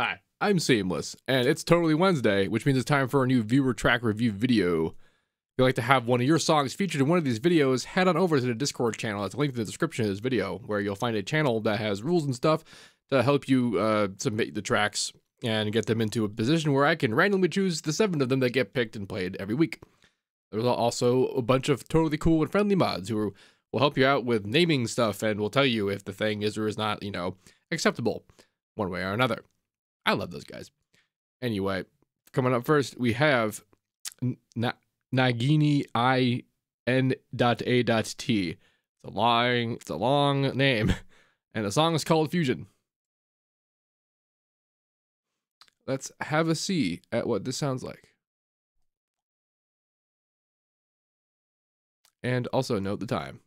Hi, I'm Seamless, and it's totally Wednesday, which means it's time for a new viewer track review video. If you'd like to have one of your songs featured in one of these videos, head on over to the Discord channel. It's linked in the description of this video, where you'll find a channel that has rules and stuff to help you submit the tracks and get them into a position where I can randomly choose the 7 of them that get picked and played every week. There's also a bunch of totally cool and friendly mods who will help you out with naming stuff and will tell you if the thing is or is not, you know, acceptable one way or another. I love those guys. Anyway, coming up first, we have Nagini N.A.T. It's a long name, and the song is called Fusion. Let's have a see at what this sounds like. And also note the time.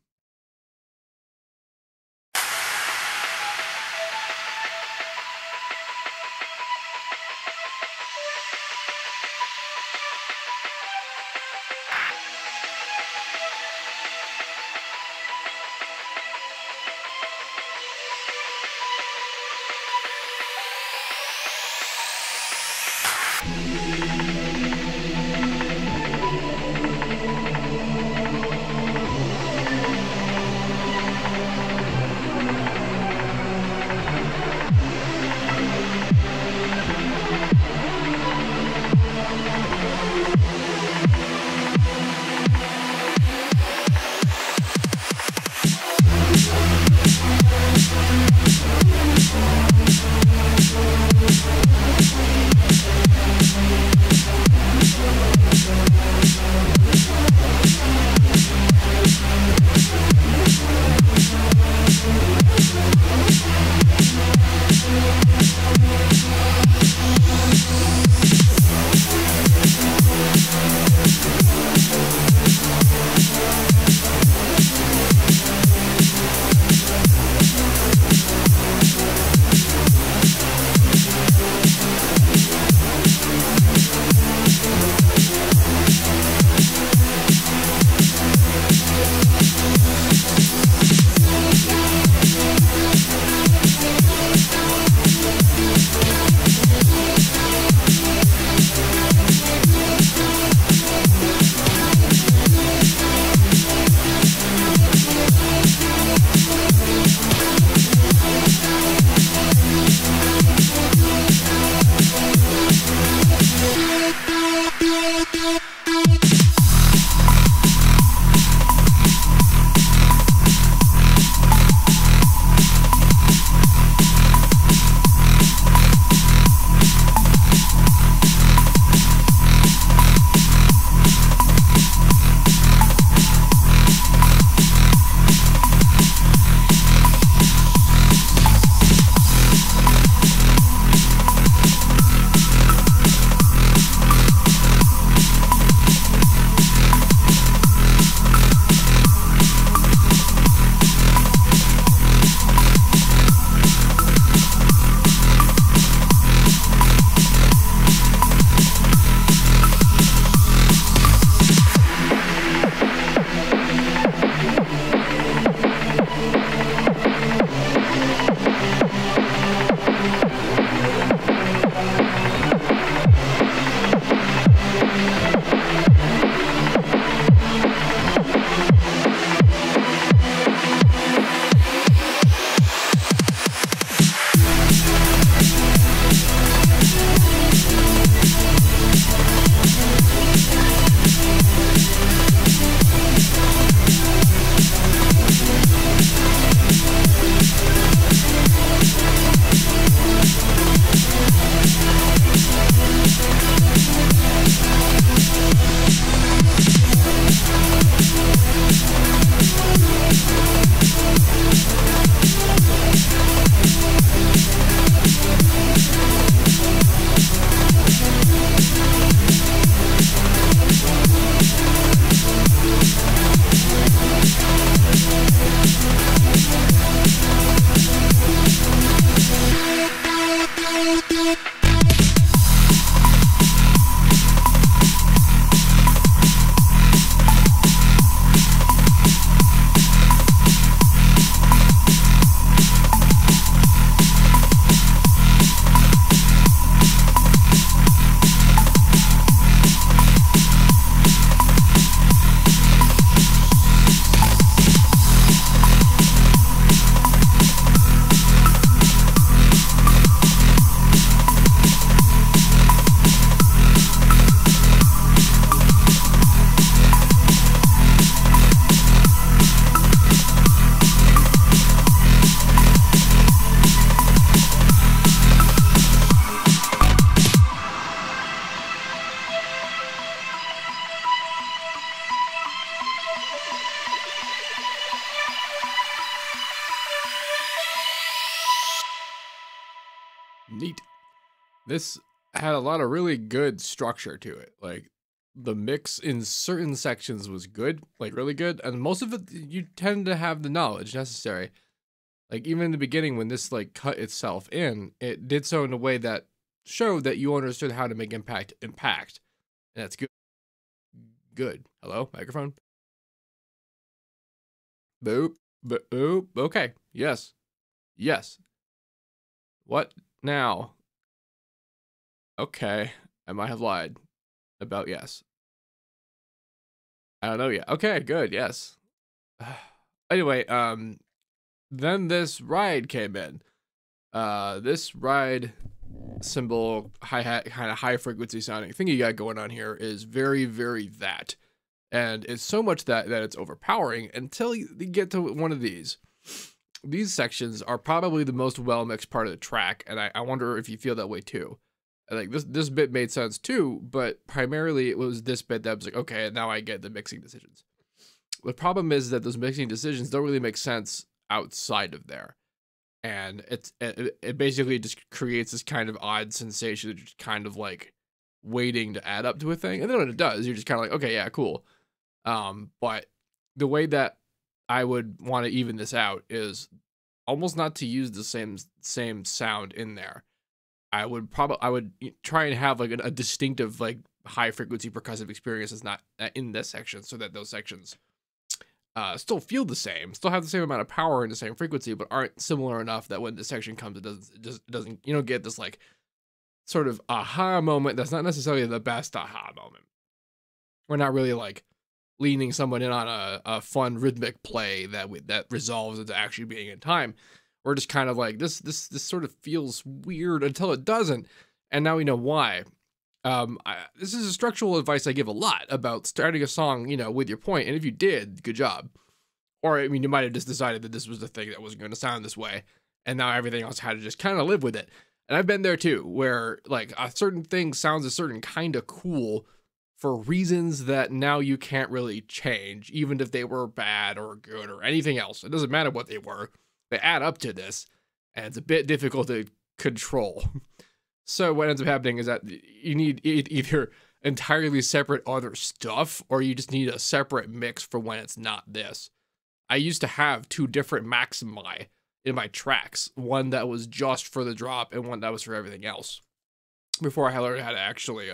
Neat. This had a lot of really good structure to it. Like, the mix in certain sections was good, like really good, and most of it you tend to have the knowledge necessary. Like, even in the beginning when this like cut itself in, it did so in a way that showed that you understood how to make impact, and that's good. Good. Hello, microphone. Boop. Boop. Okay. Yes. Yes. What now? Okay. I might have lied about yes. I don't know yet. Okay, good. Yes. Anyway, then this ride came in. This ride symbol, hi-hat, kind of high frequency sounding thing you got going on here is very, very that. And it's so much that it's overpowering until you get to one of these. These sections are probably the most well-mixed part of the track, and I wonder if you feel that way too. Like, this bit made sense too, but primarily it was this bit that was like, okay, now I get the mixing decisions. The problem is that those mixing decisions don't really make sense outside of there. And it basically just creates this kind of odd sensation of just kind of like waiting to add up to a thing. And then when it does, you're just kind of like, okay, yeah, cool. But the way that I would want to even this out is almost not to use the same sound in there. I would try and have like a distinctive like high frequency percussive experience that's not in this section, so that those sections still feel the same, still have the same amount of power and the same frequency, but aren't similar enough that when the section comes, it doesn't you don't get this like sort of aha moment that's not necessarily the best aha moment. We're not really like leaning someone in on a fun rhythmic play that resolves into actually being in time. We're just kind of like, this sort of feels weird until it doesn't, and now we know why. This is a structural advice I give a lot about starting a song, you know, with your point, and if you did, good job. Or, I mean, you might have just decided that this was the thing that wasn't going to sound this way, and now everything else had to just kind of live with it. And I've been there too, where, like, a certain thing sounds a certain kind of cool for reasons that now you can't really change, even if they were bad or good or anything else. It doesn't matter what they were. They add up to this, and it's a bit difficult to control. So what ends up happening is that you need either entirely separate other stuff, or you just need a separate mix for when it's not this. I used to have two different maximi in my tracks, one that was just for the drop and one that was for everything else, before I learned how to actually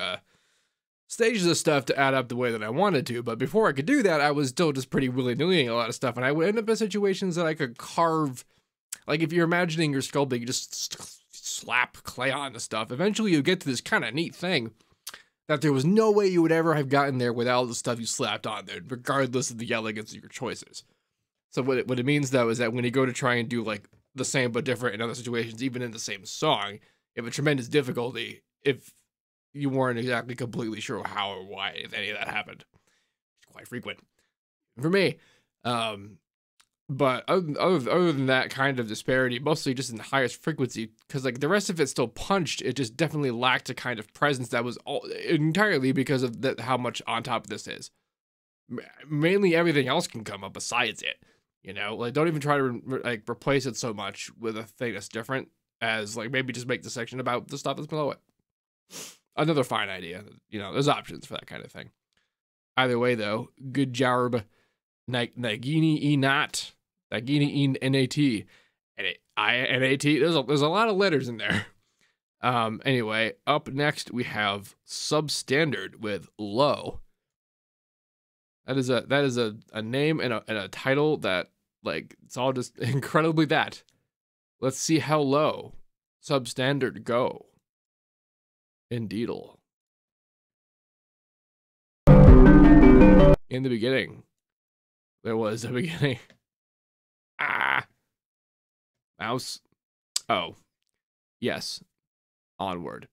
stage this stuff to add up the way that I wanted to. But before I could do that, I was still just pretty willy-nilly a lot of stuff, and I would end up in situations that I could carve. Like, if you're imagining you're sculpting, you just slap clay on the stuff. Eventually you get to this kind of neat thing that there was no way you would ever have gotten there without the stuff you slapped on there, regardless of the elegance of your choices. So what it means, though, is that when you go to try and do like the same but different in other situations, even in the same song, you have a tremendous difficulty if you weren't exactly completely sure how or why, if any of that happened. It's quite frequent for me. But other than that kind of disparity, mostly just in the highest frequency, because like the rest of it still punched, it just definitely lacked a kind of presence that was all entirely because of how much on top of this is. Mainly everything else can come up besides it, you know. Like, don't even try to like replace it so much with a thing that's different, as like maybe just make the section about the stuff that's below it. Another fine idea, you know. There's options for that kind of thing. Either way, though, good job, Nagini N.A.T. Nagini N.A.T. N.A.T. There's a lot of letters in there. Anyway, up next we have SubStandard with Low. That is a name and a title that, like, it's all just incredibly that. Let's see how low SubStandard go. Indeedle. In the beginning, there was a beginning. Mouse. Oh, yes. Onward.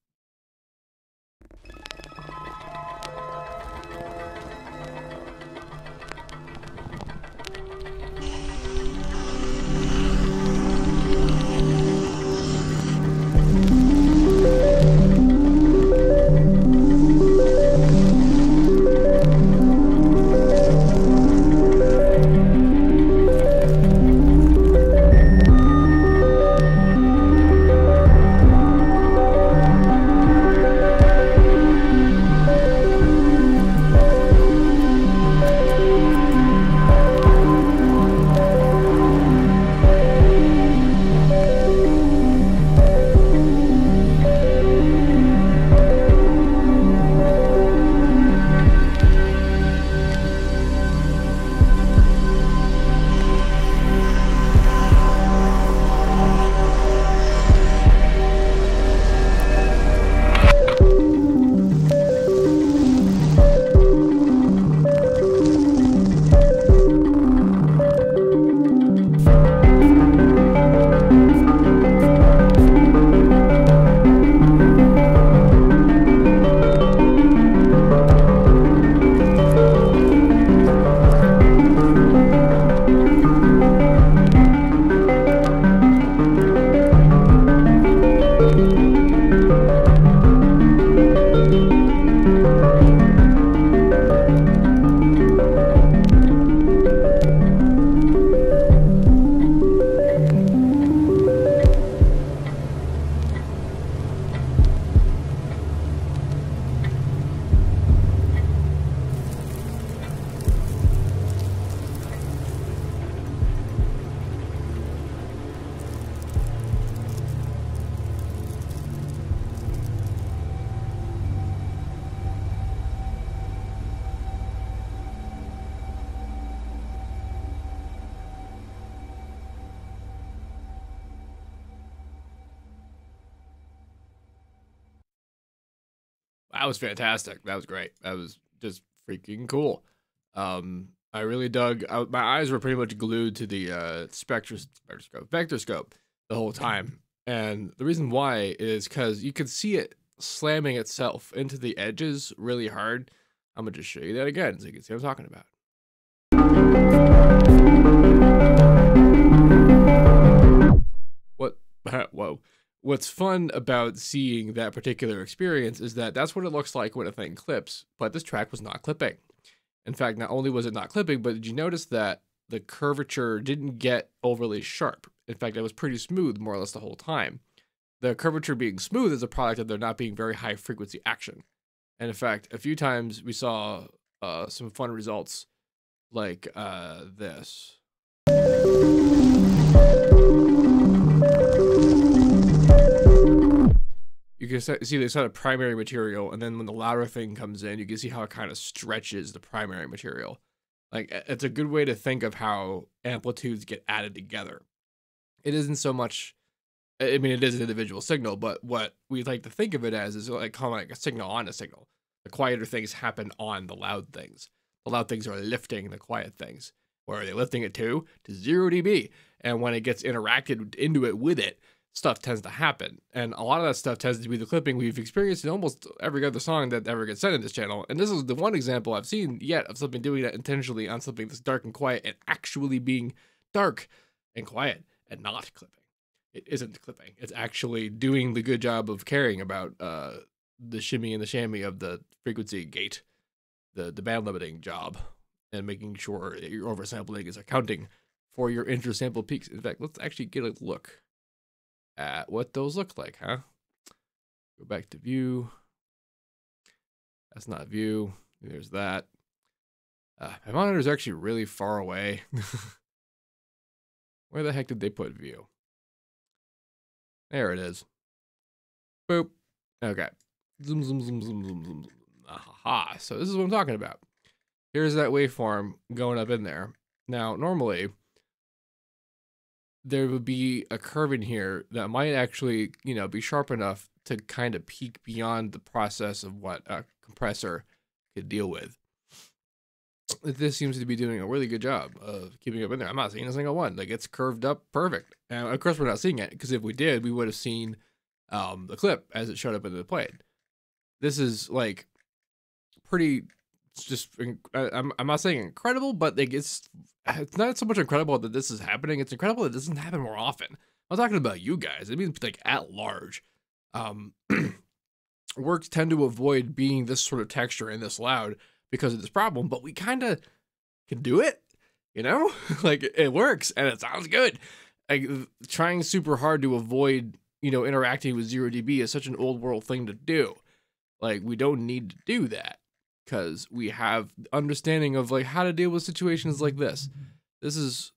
That was fantastic. That was great. That was just freaking cool. I really dug. My eyes were pretty much glued to the vectorscope the whole time, and the reason why is because you could see it slamming itself into the edges really hard. I'm gonna just show you that again so you can see what I'm talking about. Whoa. What's fun about seeing that particular experience is that that's what it looks like when a thing clips, but this track was not clipping. In fact, not only was it not clipping, but did you notice that the curvature didn't get overly sharp? In fact, it was pretty smooth more or less the whole time. The curvature being smooth is a product of there not being very high frequency action. And in fact, a few times we saw some fun results like this. You can see they set a primary material, and then when the louder thing comes in, you can see how it kind of stretches the primary material. Like, it's a good way to think of how amplitudes get added together. It isn't so much, I mean, it is an individual signal, but what we like to think of it as is like kind of like a signal on a signal. The quieter things happen on the loud things. The loud things are lifting the quiet things. Where are they lifting it to? To 0 dB. And when it gets interacted into it with it, stuff tends to happen. And a lot of that stuff tends to be the clipping we've experienced in almost every other song that ever gets sent in this channel. And this is the one example I've seen yet of something doing that intentionally on something that's dark and quiet and actually being dark and quiet and not clipping. It isn't clipping. It's actually doing the good job of caring about the shimmy and the shammy of the frequency gate, the band limiting job, and making sure that your oversampling is accounting for your intersample peaks. In fact, let's actually get a look at what those look like, huh? Go back to view. That's not view. There's that. My monitor is actually really far away. Where the heck did they put view? There it is. Boop. Okay. Zoom, zoom, zoom, zoom, zoom, zoom, zoom. Aha. So this is what I'm talking about. Here's that waveform going up in there. Now, normally, there would be a curve in here that might actually, you know, be sharp enough to kind of peak beyond the process of what a compressor could deal with. This seems to be doing a really good job of keeping up in there. I'm not seeing a single one. Like, it's curved up perfect. And of course, we're not seeing it, because if we did, we would have seen the clip as it showed up in the played. This is, like, pretty... It's just, I'm not saying incredible, but like it's not so much incredible that this is happening. It's incredible that this doesn't happen more often. I'm talking about you guys. I mean, like at large. Works tend to avoid being this sort of texture and this loud because of this problem, but we kind of can do it, you know? Like it works and it sounds good. Like trying super hard to avoid, you know, interacting with 0 dB is such an old world thing to do. Like we don't need to do that, because we have understanding of like how to deal with situations like this. This is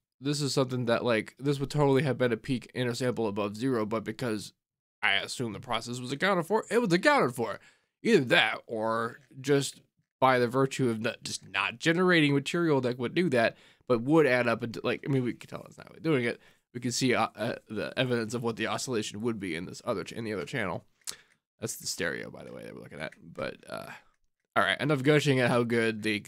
something that like this would totally have been a peak intersample above 0, but because I assume the process was accounted for, it was accounted for. Either that or just by the virtue of just not generating material that would do that, but would add up into like, I mean, we can tell it's not really doing it. We can see the evidence of what the oscillation would be in this other in the other channel. That's the stereo, by the way, that we're looking at. But all right, enough gushing at how good the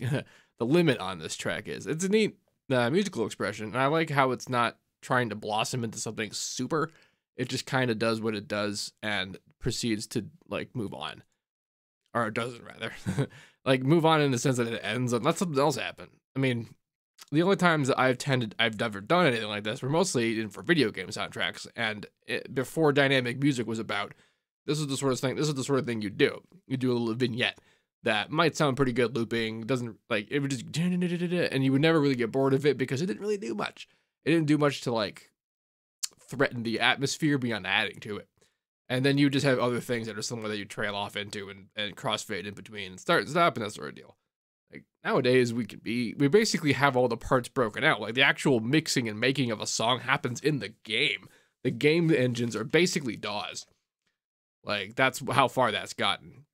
the limit on this track is. It's a neat musical expression, and I like how it's not trying to blossom into something super. It just kind of does what it does and proceeds to like move on, or it doesn't rather, like move on in the sense that it ends and let something else happen. I mean, the only times that I've ever done anything like this were mostly for video game soundtracks, and before dynamic music was about. This is the sort of thing. This is the sort of thing you do. You do a little vignette that might sound pretty good looping, doesn't like it would just and you would never really get bored of it because it didn't really do much. It didn't do much to like threaten the atmosphere beyond adding to it. And then you just have other things that are similar that you trail off into and crossfade in between and start and stop and that sort of deal. Like nowadays we basically have all the parts broken out. Like the actual mixing and making of a song happens in the game. The game engines are basically DAWs. Like that's how far that's gotten.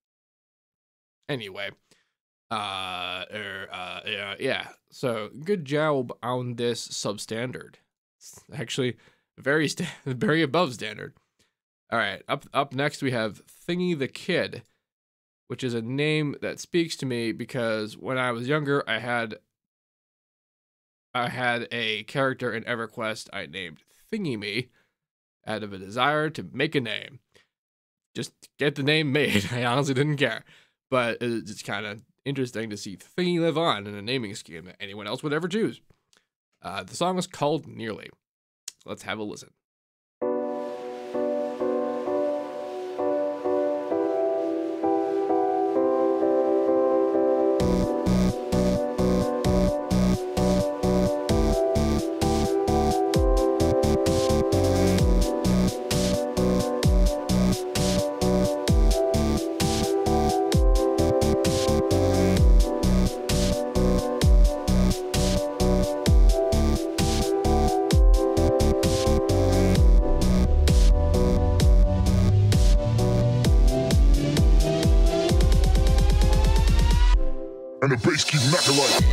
Anyway, yeah. So good job on this substandard. It's actually very above standard. All right, up next we have Thingythekid. which is a name that speaks to me because when I was younger, I had a character in EverQuest I named Thingy out of a desire to make a name. Just get the name made. I honestly didn't care. But it's kind of interesting to see Thingy live on in a naming scheme that anyone else would ever choose. The song is called Nearly. Let's have a listen. And the bass keep knocking like.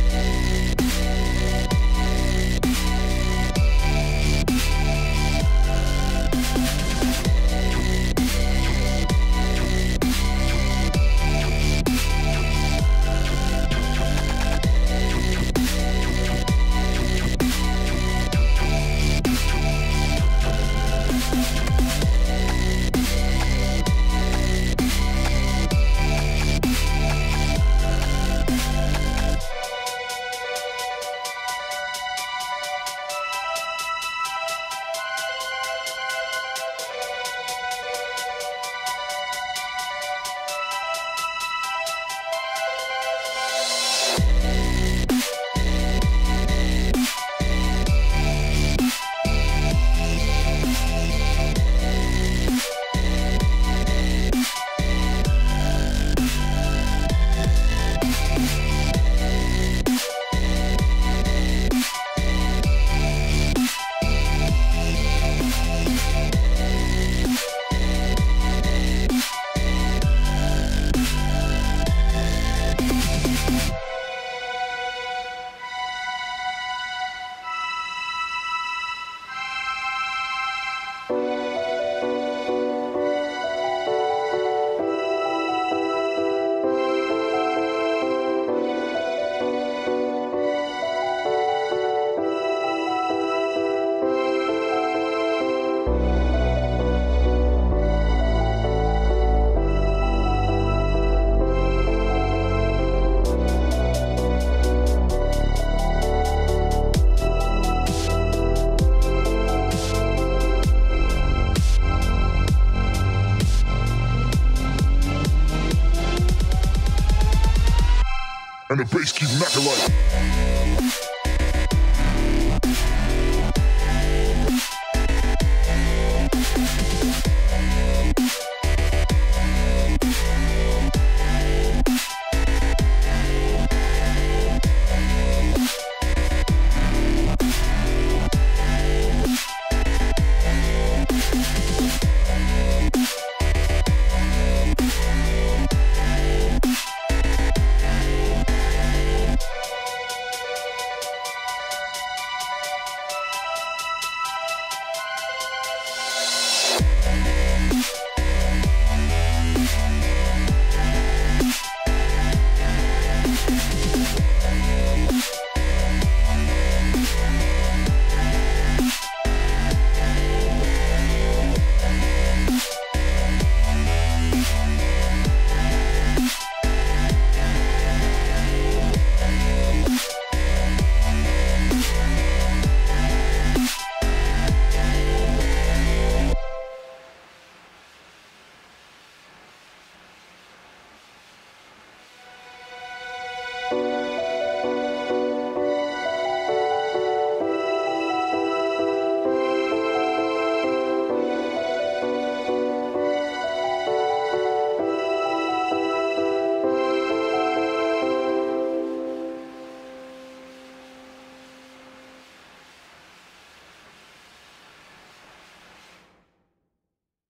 And the bass keep knocking like.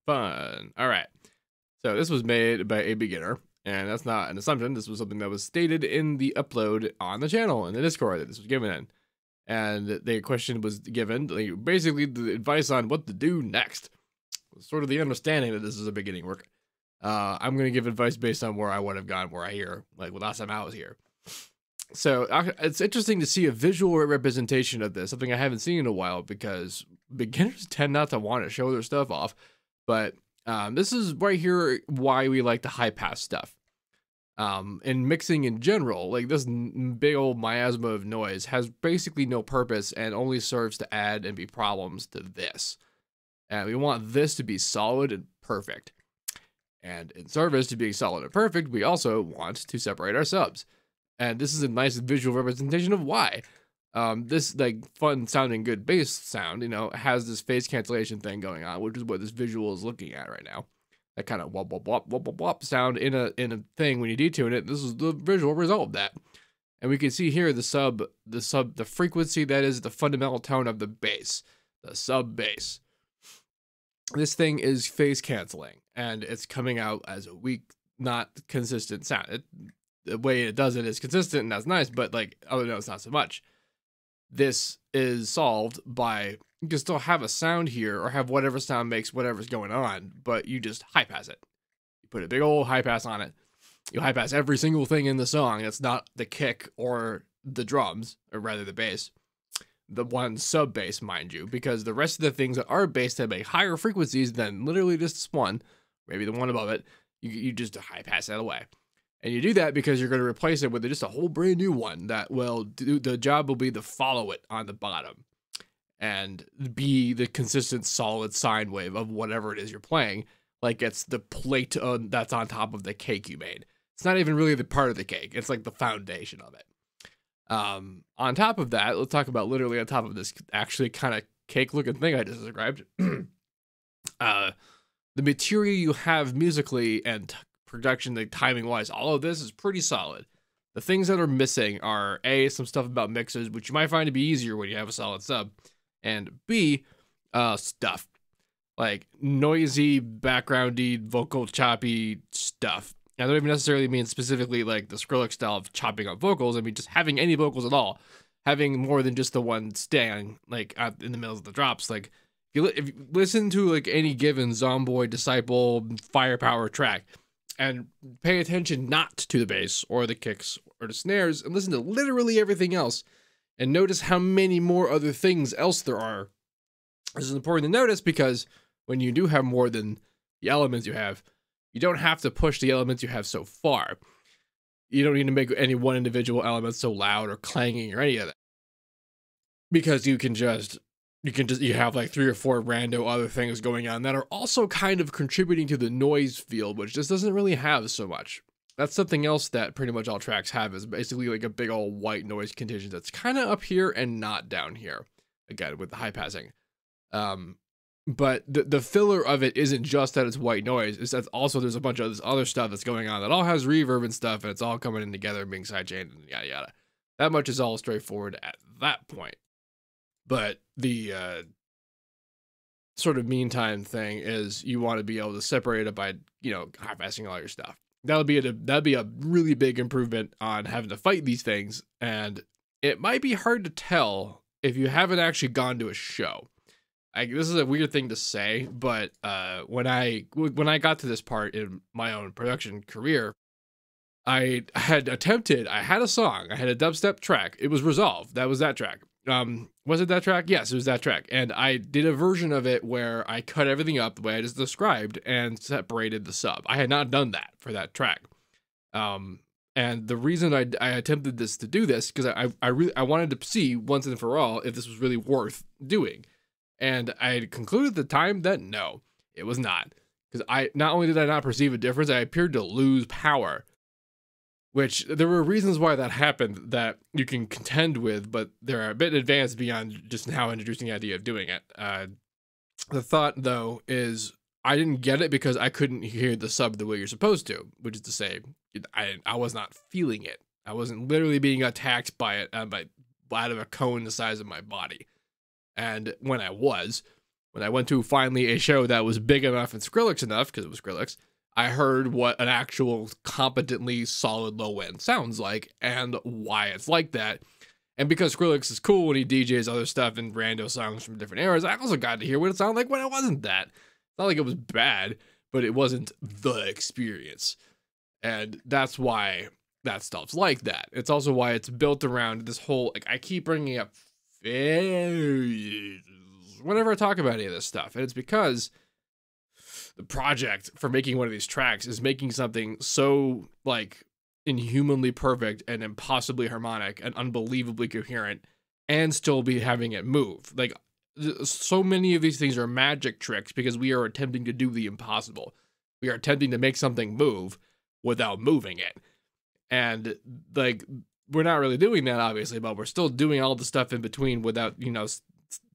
Fun. All right. So this was made by a beginner, and that's not an assumption. This was something that was stated in the upload on the channel in the Discord that this was given in. And the question was given, like, basically the advice on what to do next. Sort of the understanding that this is a beginning work. I'm gonna give advice based on where I would have gone, where I hear, like last time I was here. So it's interesting to see a visual representation of this, something I haven't seen in a while, because beginners tend not to want to show their stuff off. But this is right here why we like the high pass stuff. And mixing in general, like this big old miasma of noise has basically no purpose and only serves to add and be problems to this. And we want this to be solid and perfect. And in service to being solid and perfect, we also want to separate our subs. And this is a nice visual representation of why. This like fun sounding good bass sound, you know, has this phase cancellation thing going on, which is what this visual is looking at right now. That kind of wop wop wop wop wop wop sound in a thing when you detune it. This is the visual result of that. And we can see here the frequency that is the fundamental tone of the bass, the sub bass. This thing is phase canceling, and it's coming out as a weak, not consistent sound. The way it does it is consistent, and that's nice, but like, oh no, it's not so much. This is solved by, you can still have a sound here, or have whatever sound makes whatever's going on, but you just high pass it. You put a big old high pass on it. You high pass every single thing in the song that's not the kick or the drums, or rather the bass. The one sub bass, mind you, because the rest of the things that are bass that make higher frequencies than literally just this one, maybe the one above it, you just high pass that away. And you do that because you're going to replace it with just a whole brand new one that will do, the job will be to follow it on the bottom and be the consistent solid sine wave of whatever it is you're playing. Like it's the plate that's on top of the cake you made. It's not even really the part of the cake. It's like the foundation of it. On top of that, let's talk about literally on top of this actually kind of cake looking thing I just described. The material you have musically and production, like timing wise, all of this is pretty solid. The things that are missing are A, some stuff about mixes, which you might find to be easier when you have a solid sub, and B, stuff like noisy, backgroundy, vocal choppy stuff. I don't even necessarily mean specifically like the Skrillex style of chopping up vocals. I mean just having any vocals at all, having more than just the one staying like in the middle of the drops. Like if you listen to like any given Zomboid, Disciple, Firepower track, and pay attention not to the bass or the kicks or the snares, and listen to literally everything else, and notice how many more other things else there are. This is important to notice because when you do have more than the elements you have, you don't have to push the elements you have so far. You don't need to make any one individual element so loud or clanging or any of that, because you have like 3 or 4 rando other things going on that are also kind of contributing to the noise field, which just doesn't really have so much. That's something else that pretty much all tracks have, is basically like a big old white noise contingent that's kind of up here and not down here, again with the high passing. But the filler of it isn't just that it's white noise, it's that also there's a bunch of this other stuff that's going on that all has reverb and stuff, and it's all coming in together and being sidechained and yada yada. That much is all straightforward at that point. But the sort of meantime thing is you want to be able to separate it by, you know, high passing all your stuff. That'd be a really big improvement on having to fight these things, and it might be hard to tell if you haven't actually gone to a show. This is a weird thing to say, but when I got to this part in my own production career, I had a song, I had a dubstep track. It was Resolve. That was that track. Was it that track? Yes, it was that track. And I did a version of it where I cut everything up the way I just described and separated the sub. I had not done that for that track. And the reason I attempted to do this, because I wanted to see once and for all if this was really worth doing. And I concluded at the time that no, it was not. Because not only did I not perceive a difference, I appeared to lose power. Which there were reasons why that happened that you can contend with, but they're a bit advanced beyond just now introducing the idea of doing it. The thought, though, is I didn't get it because I couldn't hear the sub the way you're supposed to, which is to say, I was not feeling it. I wasn't literally being attacked by it out of a cone the size of my body. And when I went to finally a show that was big enough and Skrillex enough, because it was Skrillex, I heard what an actual competently solid low end sounds like and why it's like that. And because Skrillex is cool and he DJs other stuff and rando songs from different eras, I also got to hear what it sounded like when it wasn't that. It's not like it was bad, but it wasn't the experience. And that's why that stuff's like that. It's also why it's built around this whole, like, I keep bringing up whenever I talk about any of this stuff. And it's because the project for making one of these tracks is making something so, like, inhumanly perfect and impossibly harmonic and unbelievably coherent and still be having it move. Like, so many of these things are magic tricks because we are attempting to do the impossible. We are attempting to make something move without moving it. And, like, we're not really doing that, obviously, but we're still doing all the stuff in between without, you know,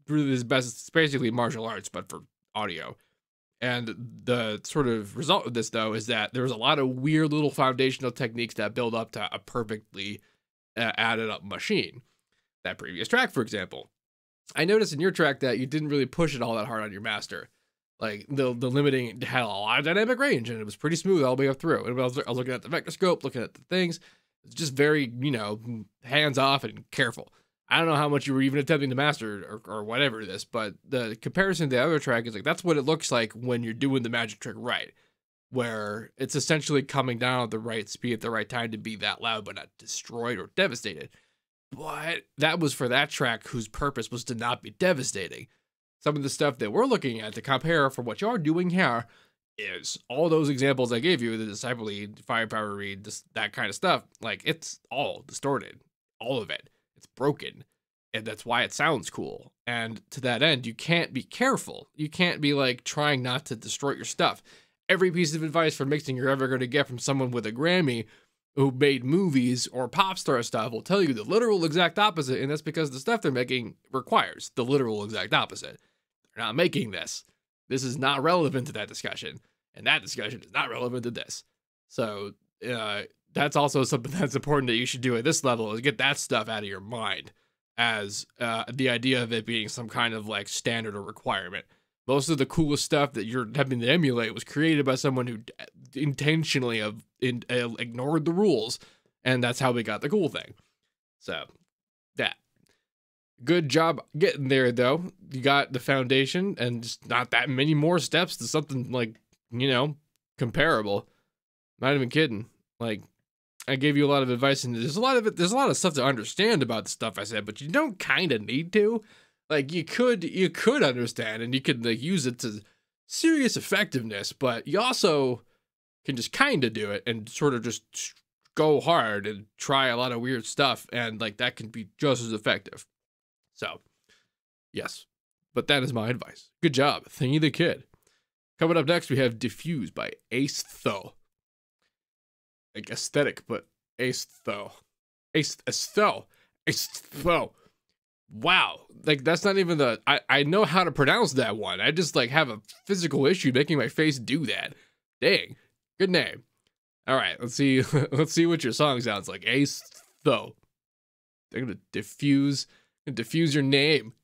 really this best. It's basically martial arts, but for audio. And the sort of result of this, though, is that there's a lot of weird little foundational techniques that build up to a perfectly added up machine. That previous track, for example, I noticed in your track that you didn't really push it all that hard on your master. Like, the limiting had a lot of dynamic range, and it was pretty smooth all the way up through. And I was looking at the vector scope, looking at the things. It's just very, you know, hands-off and careful. I don't know how much you were even attempting to master or whatever this, but the comparison to the other track is like, that's what it looks like when you're doing the magic trick right, where it's essentially coming down at the right speed at the right time to be that loud, but not destroyed or devastated. But that was for that track whose purpose was to not be devastating. Some of the stuff that we're looking at to compare for what you're doing here is all those examples I gave you, the Disciple Lead, Firepower Read, that kind of stuff. Like, it's all distorted, all of it. It's broken, and that's why it sounds cool. And to that end, you can't be careful. You can't be, like, trying not to destroy your stuff. Every piece of advice for mixing you're ever going to get from someone with a Grammy who made movies or pop star stuff will tell you the literal exact opposite, and that's because the stuff they're making requires the literal exact opposite. They're not making this. This is not relevant to that discussion, and that discussion is not relevant to this. So that's also something that's important that you should do at this level, is get that stuff out of your mind as the idea of it being some kind of, like, standard or requirement. Most of the coolest stuff that you're having to emulate was created by someone who intentionally ignored the rules, and that's how we got the cool thing. So, that. Good job getting there, though. You got the foundation, and just not that many more steps to something, like, you know, comparable. Not even kidding. Like, I gave you a lot of advice, and there's a lot of stuff to understand about the stuff I said, but you don't kind of need to. Like, you could understand, and you could, like, use it to serious effectiveness, but you also can just kind of do it and sort of just go hard and try a lot of weird stuff, and, like, that can be just as effective. So, yes, but that is my advice. Good job, Thingythekid. Coming up next, we have Diffuse by Aestho. Like aesthetic, but Aestho. Aestho. Wow. Like, that's not even the... I know how to pronounce that one. I just, like, have a physical issue making my face do that. Dang. Good name. All right, let's see. Let's see what your song sounds like. Aestho. They're gonna diffuse your name.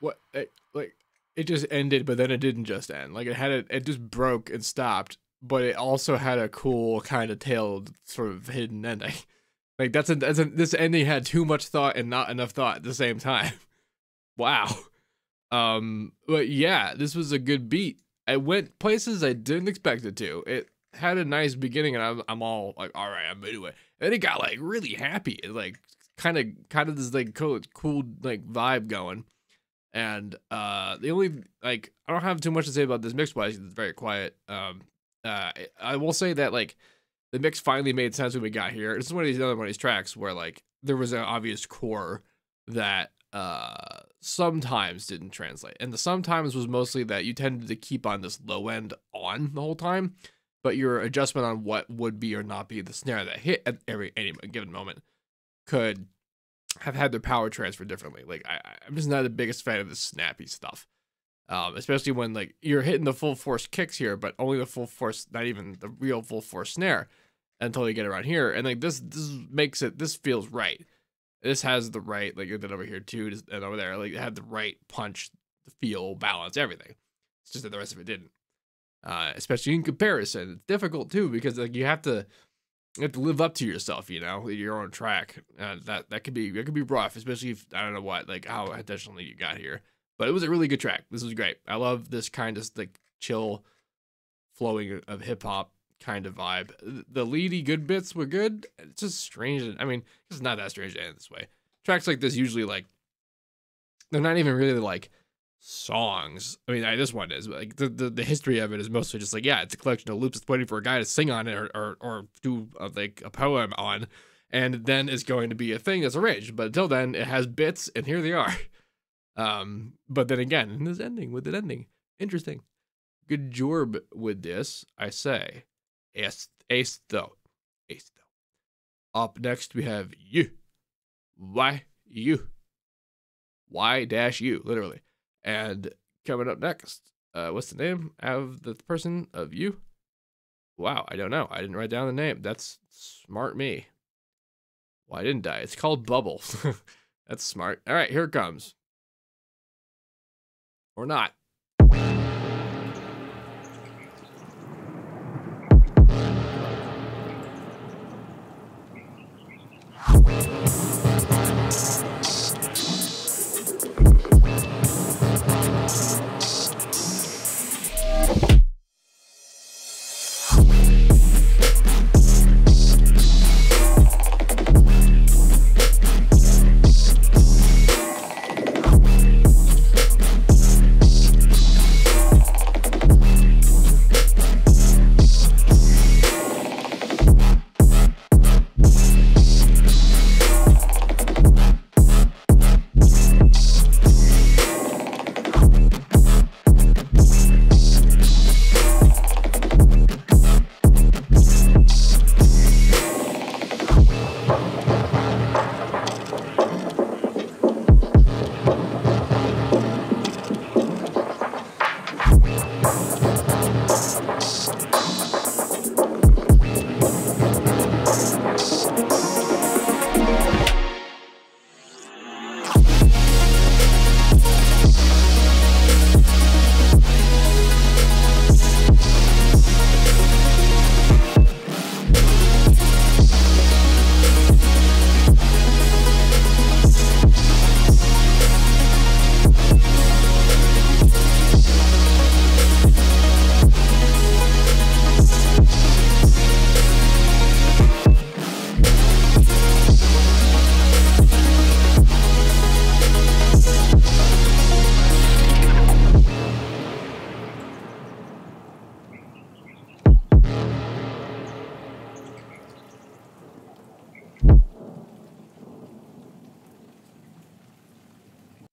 like it just ended, but then it didn't just end. Like it just broke and stopped, but it also had a cool kind of tailed sort of hidden ending. Like this ending had too much thought and not enough thought at the same time. Wow. But yeah, this was a good beat. It went places I didn't expect it to. It had a nice beginning, and I'm all like, all right, I'm into it. And then it got like really happy, and like kind of this like cool like vibe going. And the only like I don't have too much to say about this mix wise. It's very quiet. I will say that like the mix finally made sense when we got here. This is one of these tracks where like there was an obvious core that sometimes didn't translate, and the sometimes was mostly that you tended to keep on this low end on the whole time, but your adjustment on what would be or not be the snare that hit at any given moment could have had their power transfer differently. Like I'm just not the biggest fan of this snappy stuff, especially when like you're hitting the full force kicks here, but only the full force, not even the real full force snare until you get around here, and like this makes it, this feels right. This has the right, like, that over here too, and over there, like, it had the right punch, the feel, balance, everything. It's just that the rest of it didn't. Especially in comparison, it's difficult too, because like you have to live up to yourself, you know, your own track. That could be rough, especially if I don't know what, like how intentionally you got here. But it was a really good track. This was great. I love this kind of like chill, flowing of hip hop kind of vibe. The leady good bits were good. It's just strange. I mean, it's not that strange to end this way. Tracks like this usually like they're not even really like songs. I mean, this one is, but like the history of it is mostly just like, yeah, it's a collection of loops that's waiting for a guy to sing on it or do like a poem on, and then it's going to be a thing that's arranged. But until then, it has bits, and here they are. But then again, in this ending, with it ending, interesting. Good job with this, I say. Aestho. Up next, we have you. Y-U, literally. And coming up next, what's the name of the person of you? Wow, I don't know. I didn't write down the name. That's smart me. Why didn't I? It's called Bubble. That's smart. All right, here it comes. Or not.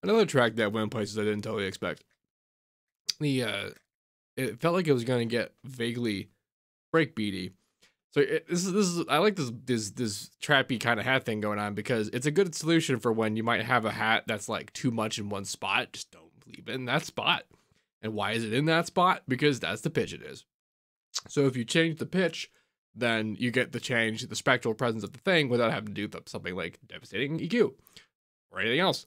Another track that went places I didn't totally expect. It felt like it was gonna get vaguely breakbeaty. So this is I like this trappy kind of hat thing going on, because it's a good solution for when you might have a hat that's like too much in one spot. Just don't leave it in that spot. And why is it in that spot? Because that's the pitch it is. So if you change the pitch, then you get the spectral presence of the thing without having to do something like devastating EQ or anything else.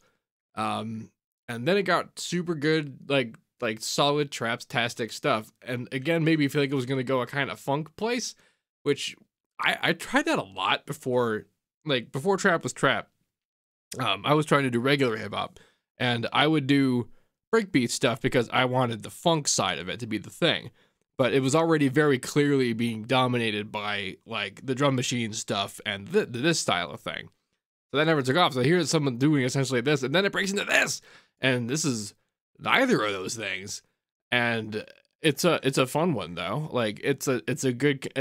And then it got super good, like solid trap-tastic stuff. And again, maybe you feel like it was gonna go a kind of funk place, which I tried that a lot before, like before trap was trap. I was trying to do regular hip hop, and I would do breakbeat stuff because I wanted the funk side of it to be the thing. But it was already very clearly being dominated by like the drum machine stuff and this style of thing. So that never took off. So here's someone doing essentially this, and then it breaks into this, and this is neither of those things. And it's a fun one though. Like it's a good.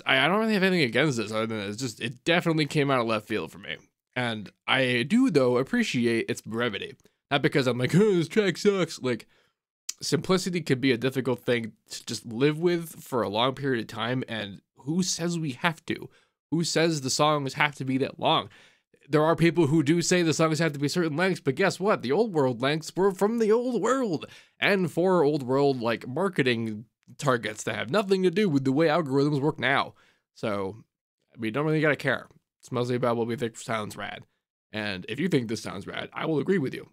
I don't really have anything against this other than it definitely came out of left field for me. And I do though appreciate its brevity. Not because I'm like, oh, this track sucks. Like, simplicity could be a difficult thing to just live with for a long period of time, and who says we have to? Who says the songs have to be that long? There are people who do say the songs have to be certain lengths, but guess what? The old world lengths were from the old world, and for old world like marketing targets that have nothing to do with the way algorithms work now. So we don't really gotta care. It's mostly about what we think sounds rad. And if you think this sounds rad, I will agree with you.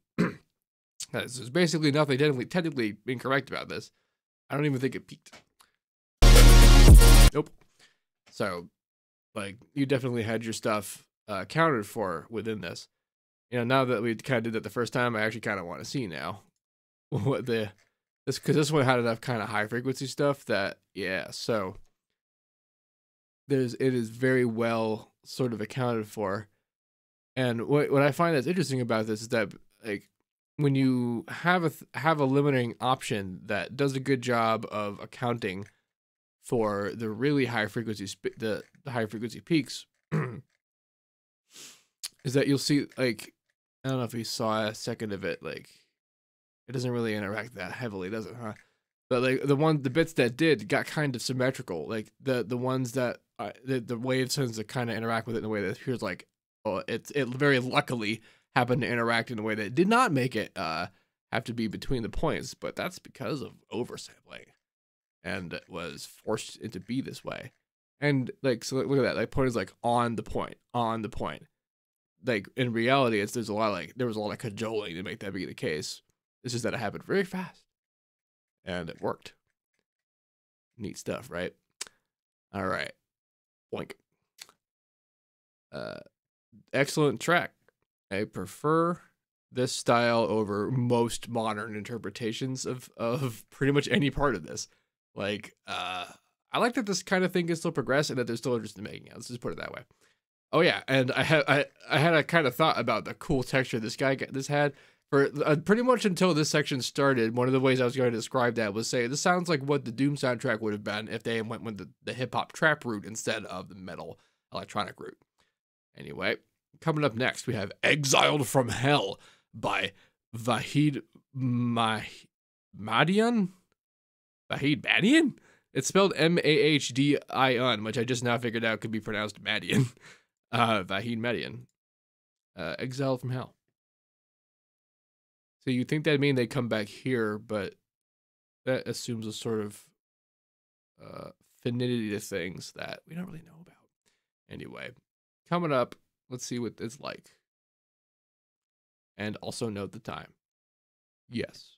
There's basically nothing technically incorrect about this. I don't even think it peaked. Nope. So, like, you definitely had your stuff accounted for within this. You know, now that we kind of did that the first time, I actually kind of want to see now what because this one had enough kind of high frequency stuff that, yeah, so it is very well sort of accounted for. And what I find that's interesting about this is that, like, when you have a limiting option that does a good job of accounting for the really high frequency the high frequency peaks, is that you'll see, like, I don't know if you saw a second of it, like, it doesn't really interact that heavily, does it, huh? But like the bits that did got kind of symmetrical, like the ones that the wave tends to kind of interact with it in a way that appears like, oh, it very luckily happened to interact in a way that did not make it have to be between the points, but that's because of oversampling, and it was forced it to be this way. And like, so look at that, like point is like on the point. Like in reality, there was a lot of cajoling to make that be the case. It's just that it happened very fast, and it worked. Neat stuff, right? All right, boink. Excellent track. I prefer this style over most modern interpretations of pretty much any part of this. Like, I like that this kind of thing can still progress and that they're still interested in making it. Let's just put it that way. Oh yeah, and I had a kind of thought about the cool texture this had for pretty much until this section started. One of the ways I was going to describe that was say this sounds like what the Doom soundtrack would have been if they went with the hip hop trap route instead of the metal electronic route. Anyway, coming up next we have "Exiled from Hell" by Vahid Mahdiun. Vahid Mahdiun? It's spelled Mahdiun, which I just now figured out could be pronounced Mahdiun. Vahid Mahdiun. Exiled from Hell. So you think that'd mean they come back here, but that assumes a sort of finity to things that we don't really know about. Anyway, coming up, let's see what it's like. And also note the time. Yes.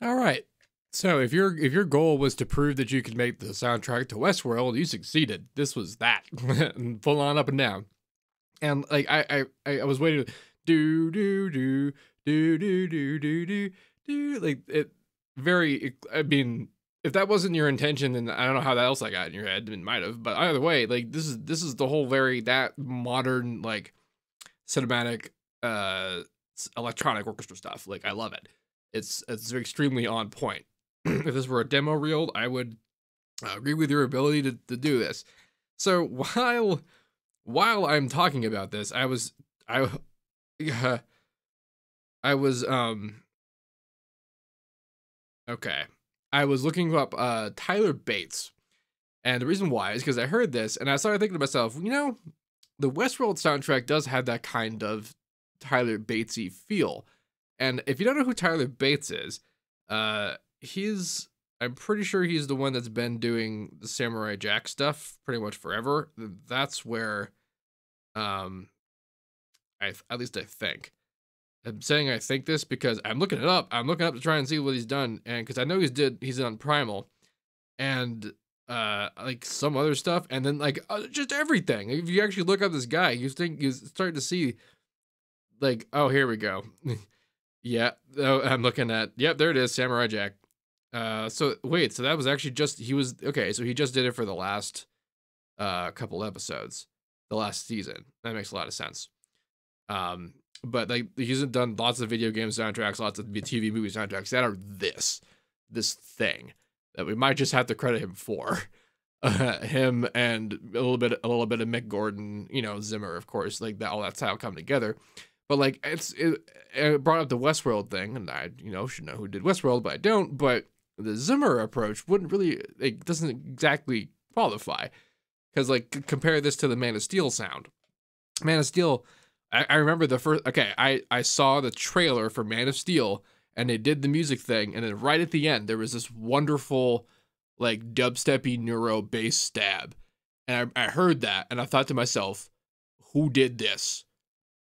All right. So if your goal was to prove that you could make the soundtrack to Westworld, you succeeded. This was that, full on up and down. And like I was waiting, do do do do do do do do do, like it very. I mean, if that wasn't your intention, then I don't know how that else I got in your head. It might have, but either way, like this is the whole very that modern like cinematic electronic orchestra stuff. Like I love it. It's extremely on point. If this were a demo reel, I would agree with your ability to do this. So while I'm talking about this, I was okay. I was looking up Tyler Bates. And the reason why is because I heard this and I started thinking to myself, you know, the Westworld soundtrack does have that kind of Tyler Batesy feel. And if you don't know who Tyler Bates is, I'm pretty sure he's the one that's been doing the Samurai Jack stuff pretty much forever. That's where at least I think. I'm saying I think this because I'm looking it up. I'm looking up to try and see what he's done, and because I know he's on Primal, and like some other stuff, and then like just everything. If you actually look up this guy, you start to see like, oh, here we go. Yeah, oh, I'm looking at, yep, there it is, Samurai Jack. So wait, so that was actually just so he just did it for the last couple episodes, the last season. That makes a lot of sense. But like he's done lots of video game soundtracks, lots of TV movie soundtracks that are this thing that we might just have to credit him for. Him and a little bit of Mick Gordon, you know, Zimmer, of course, like that, all that style come together. But like it brought up the Westworld thing, and I, you know, should know who did Westworld, but I don't. But the Zimmer approach wouldn't really, it doesn't exactly qualify, because like compare this to the Man of Steel sound. Man of Steel, I remember the first. Okay, I saw the trailer for Man of Steel, and they did the music thing, and then right at the end there was this wonderful, like dubsteppy neuro bass stab, and I heard that, and I thought to myself, who did this?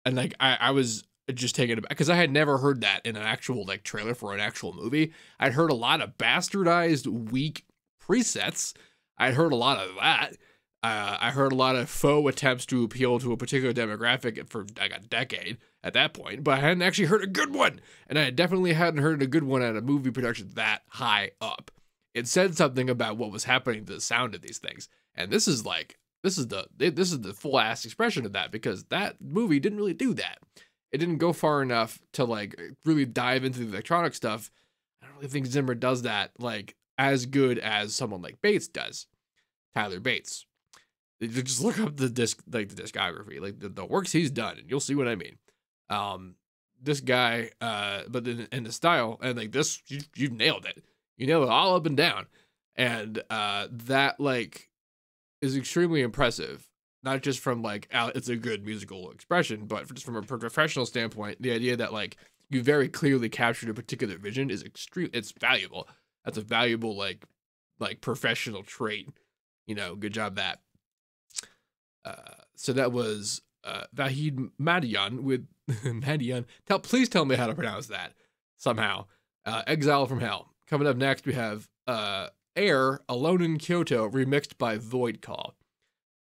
And like I was just taken aback because I had never heard that in an actual like trailer for an actual movie. I'd heard a lot of bastardized, weak presets. I'd heard a lot of that. I heard a lot of faux attempts to appeal to a particular demographic for like a decade at that point, but I hadn't actually heard a good one. And I definitely hadn't heard a good one at a movie production that high up. It said something about what was happening to the sound of these things. And this is the full ass expression of that, because that movie didn't really do that. It didn't go far enough to like really dive into the electronic stuff. I don't really think Zimmer does that like as good as someone like Bates does. Tyler Bates. Just look up the discography, like the works he's done, and you'll see what I mean. This guy, but in the style, and like this, you nailed it. You nailed it all up and down, and that like is extremely impressive. Not just from like it's a good musical expression, but just from a professional standpoint, the idea that like you very clearly captured a particular vision is extreme. It's valuable. That's a valuable like professional trait. You know, good job that. So that was Vahid Mahdiun with Mahdiun. Please tell me how to pronounce that somehow. Exiled from Hell. Coming up next, we have Air, Alone in Kyoto, remixed by Voidcall.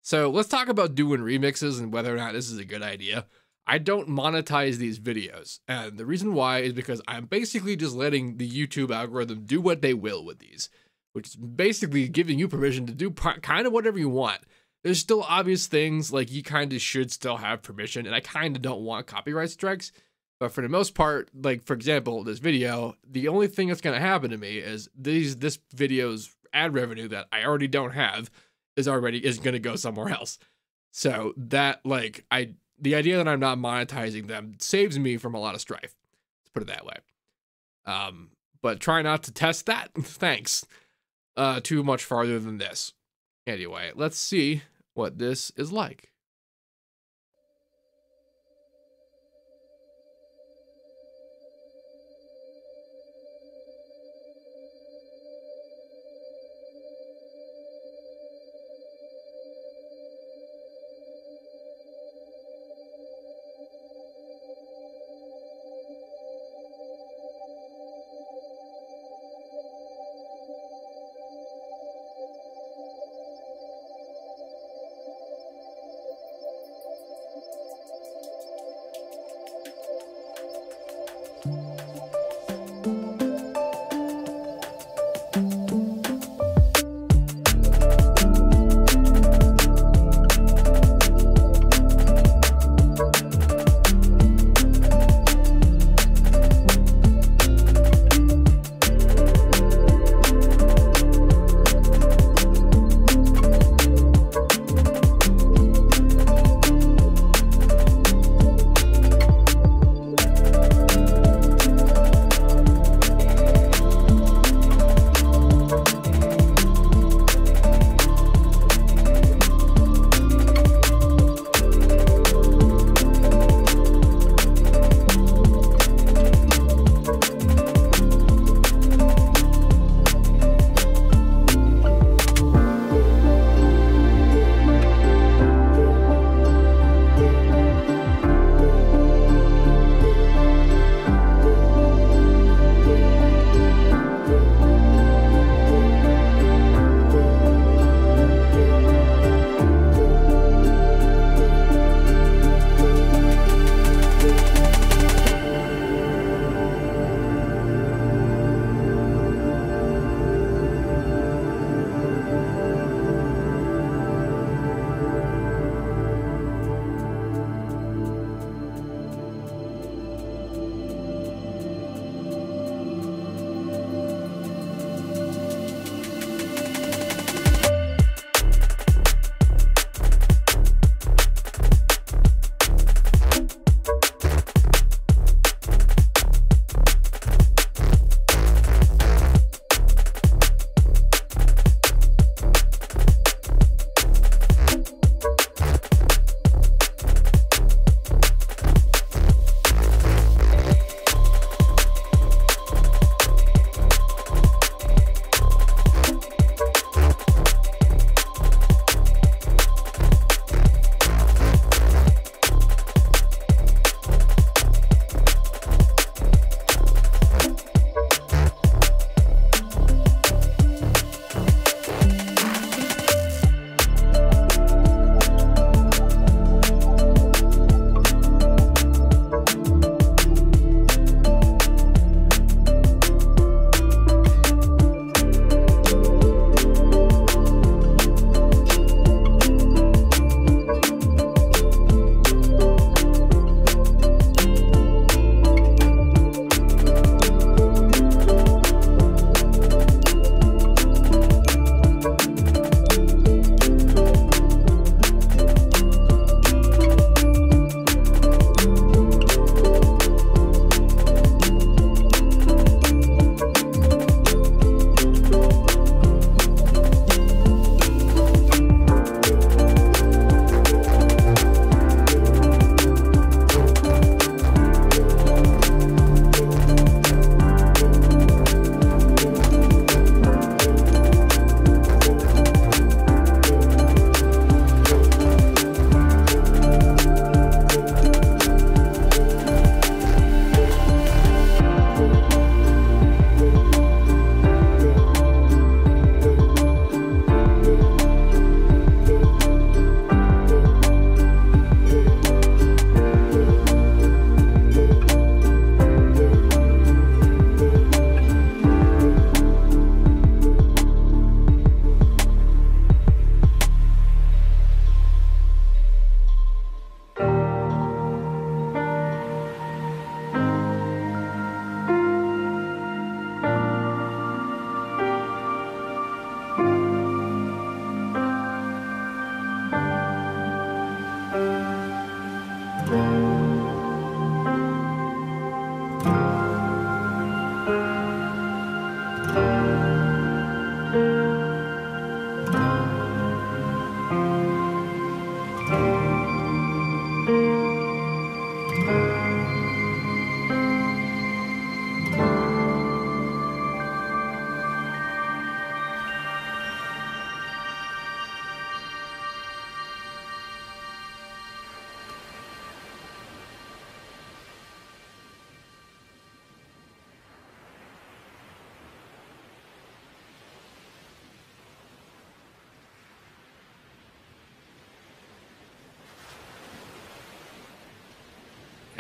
So let's talk about doing remixes and whether or not this is a good idea. I don't monetize these videos, and the reason why is because I'm basically just letting the YouTube algorithm do what they will with these, which is basically giving you permission to do kind of whatever you want. There's still obvious things like you kind of should still have permission, and I kind of don't want copyright strikes. But for the most part, like for example, this video, the only thing that's going to happen to me is this video's ad revenue that I already don't have is going to go somewhere else. So that like the idea that I'm not monetizing them saves me from a lot of strife. Let's put it that way. But try not to test that. Thanks. Too much farther than this. Anyway, let's see what this is like.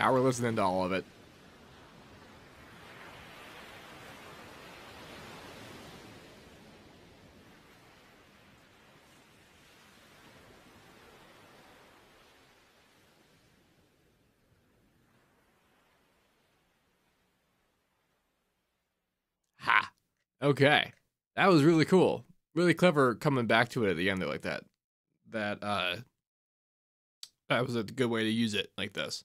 Now we're listening to all of it. Ha. Okay. That was really cool. Really clever coming back to it at the end there like that. That was a good way to use it like this.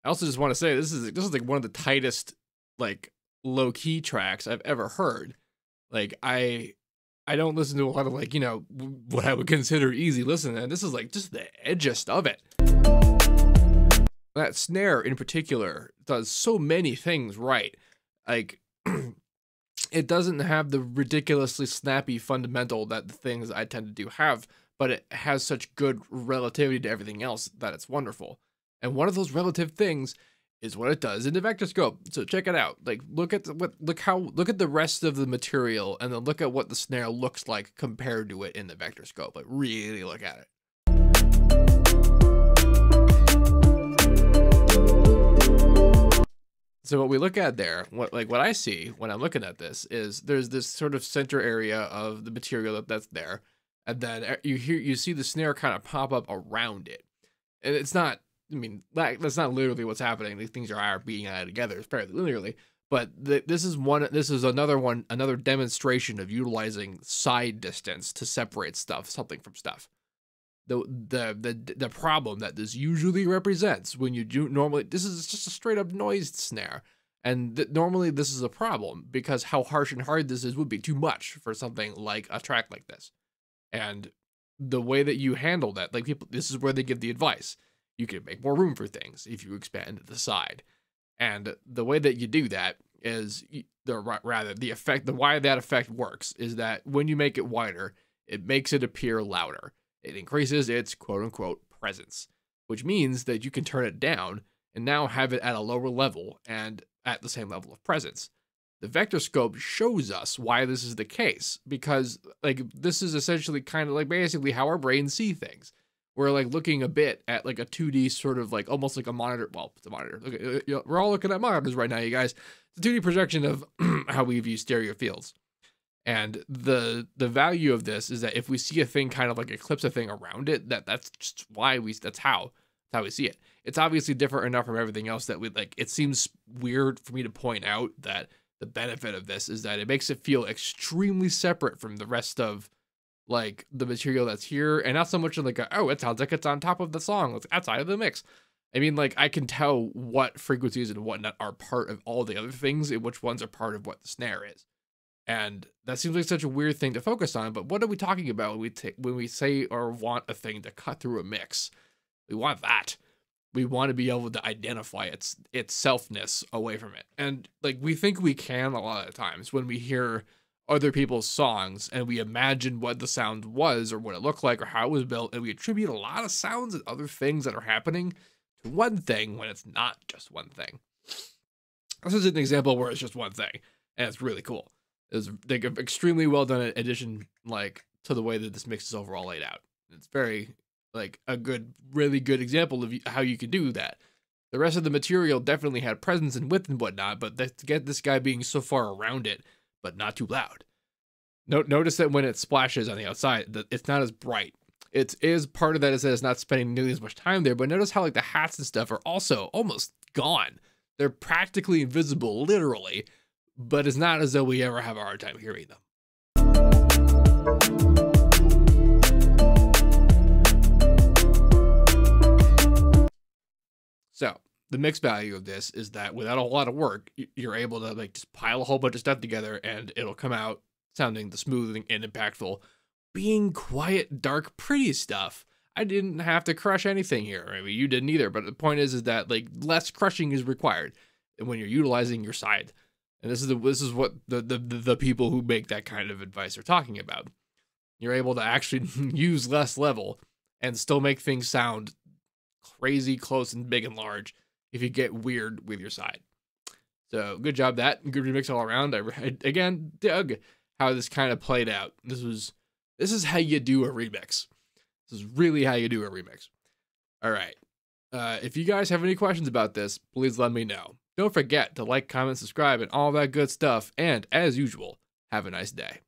I also just want to say this is like one of the tightest like low key tracks I've ever heard. Like I don't listen to a lot of like, you know, what I would consider easy listening, and this is like just the edgiest of it. That snare in particular does so many things right. Like it doesn't have the ridiculously snappy fundamental that the things I tend to do have, but it has such good relativity to everything else that it's wonderful. And one of those relative things is what it does in the vector scope. So check it out. Like look at the rest of the material, and then look at what the snare looks like compared to it in the vector scope. Like really look at it. So what we look at there, what I see when I'm looking at this is there's this sort of center area of the material that's there, and then you see the snare kind of pop up around it, and it's not. I mean, that's not literally what's happening. These things are being added together fairly linearly, but this is another demonstration of utilizing side distance to separate something from stuff. The problem that this usually represents when you do normally, this is just a straight up noise snare, and normally this is a problem because how harsh and hard this is would be too much for something like a track like this. And the way that you handle that, like people, this is where they give the advice. You can make more room for things if you expand to the side. And the way that you do that is why that effect works is that when you make it wider, it makes it appear louder. It increases its quote unquote presence, which means that you can turn it down and now have it at a lower level and at the same level of presence. The vector scope shows us why this is the case, because like this is essentially kind of like basically how our brains see things. We're like looking a bit at like a 2D sort of like almost like a monitor. Well, it's a monitor. Okay, we're all looking at monitors right now, you guys. It's a 2D projection of how we view stereo fields. And the value of this is that if we see a thing kind of like eclipse a thing around it, that's just why that's how we see it. It's obviously different enough from everything else that we like. It seems weird for me to point out that the benefit of this is that it makes it feel extremely separate from the rest of like the material that's here, and not so much like oh, it sounds like it's on top of the song, it's outside of the mix. I mean, like I can tell what frequencies and whatnot are part of all the other things and which ones are part of what the snare is. And that seems like such a weird thing to focus on, but what are we talking about when we say or want a thing to cut through a mix? We want that. We want to be able to identify its selfness away from it. And like we think we can a lot of times when we hear other people's songs and we imagine what the sound was or what it looked like or how it was built, and we attribute a lot of sounds and other things that are happening to one thing when it's not just one thing. This is an example where it's just one thing, and it's really cool. It's like an extremely well done addition, like to the way that this mix is overall laid out. It's very like a really good example of how you can do that. The rest of the material definitely had presence and width and whatnot, but to get this guy being so far around it, but not too loud. Notice that when it splashes on the outside, it's not as bright. It is part of that is that it's not spending nearly as much time there, but notice how like the hats and stuff are also almost gone. They're practically invisible, literally, but it's not as though we ever have a hard time hearing them. So the mix value of this is that without a lot of work, you're able to like just pile a whole bunch of stuff together and it'll come out sounding the smooth and impactful, being quiet, dark, pretty stuff. I didn't have to crush anything here. I mean, you didn't either, but the point is that like less crushing is required when you're utilizing your side. And this is what the people who make that kind of advice are talking about. You're able to actually use less level and still make things sound crazy close and big and large if you get weird with your side. So good job, that good remix all around. I again dug how this kind of played out. This is how you do a remix. This is really how you do a remix. All right, If you guys have any questions about this, please let me know. Don't forget to like, comment, subscribe, and all that good stuff. And as usual, have a nice day.